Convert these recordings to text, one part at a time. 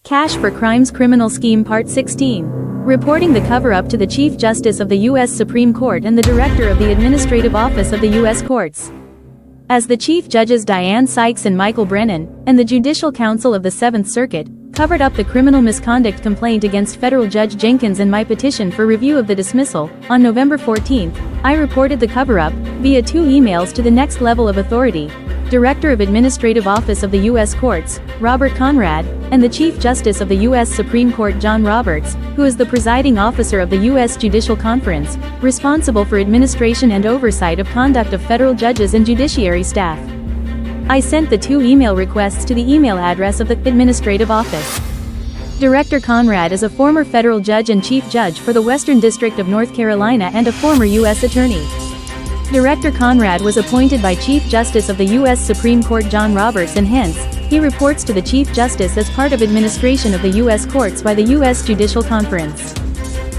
Cash for Crimes Criminal Scheme Part 16. Reporting the cover-up to the Chief Justice of the U.S. Supreme Court and the Director of the Administrative Office of the U.S. Courts. As the Chief Judges Diane Sykes and Michael Brennan, and the Judicial Council of the Seventh Circuit, covered up the criminal misconduct complaint against Federal Judge Jenkins and my petition for review of the dismissal, on November 14, I reported the cover-up, via 2 emails to the next level of authority, Director of Administrative Office of the U.S. Courts, Robert Conrad, and the Chief Justice of the U.S. Supreme Court John Roberts, who is the presiding officer of the U.S. Judicial Conference, responsible for administration and oversight of conduct of federal judges and judiciary staff. I sent the 2 email requests to the email address of the Administrative Office. Director Conrad is a former federal judge and chief judge for the Western District of North Carolina and a former U.S. attorney. Director Conrad was appointed by Chief Justice of the U.S. Supreme Court John Roberts, and hence, he reports to the Chief Justice as part of administration of the U.S. courts by the U.S. Judicial Conference.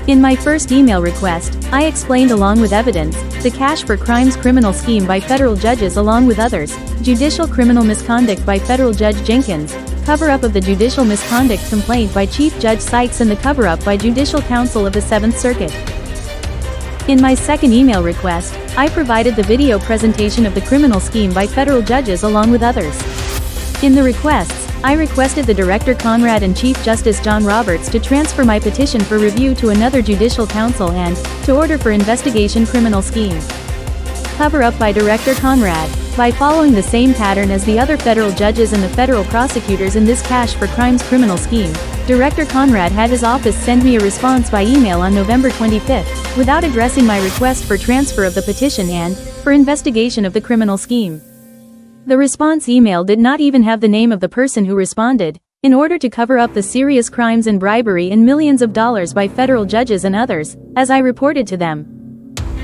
In my first email request, I explained along with evidence, the Cash for Crimes criminal scheme by federal judges along with others, judicial criminal misconduct by Federal Judge Jenkins, cover-up of the judicial misconduct complaint by Chief Judge Sykes and the cover-up by Judicial Council of the Seventh Circuit. In my second email request, I provided the video presentation of the criminal scheme by federal judges along with others. In the requests, I requested the Director Conrad and Chief Justice John Roberts to transfer my petition for review to another judicial council and to order for investigation criminal scheme. Cover-up by Director Conrad. By following the same pattern as the other federal judges and the federal prosecutors in this Cash for Crimes criminal scheme, Director Conrad had his office send me a response by email on November 25, without addressing my request for transfer of the petition and for investigation of the criminal scheme. The response email did not even have the name of the person who responded, in order to cover up the serious crimes and bribery in millions of dollars by federal judges and others, as I reported to them.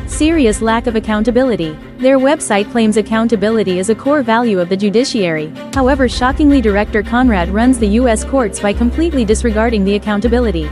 Serious lack of accountability. Their website claims accountability is a core value of the judiciary, however shockingly Director Conrad runs the U.S. courts by completely disregarding the accountability.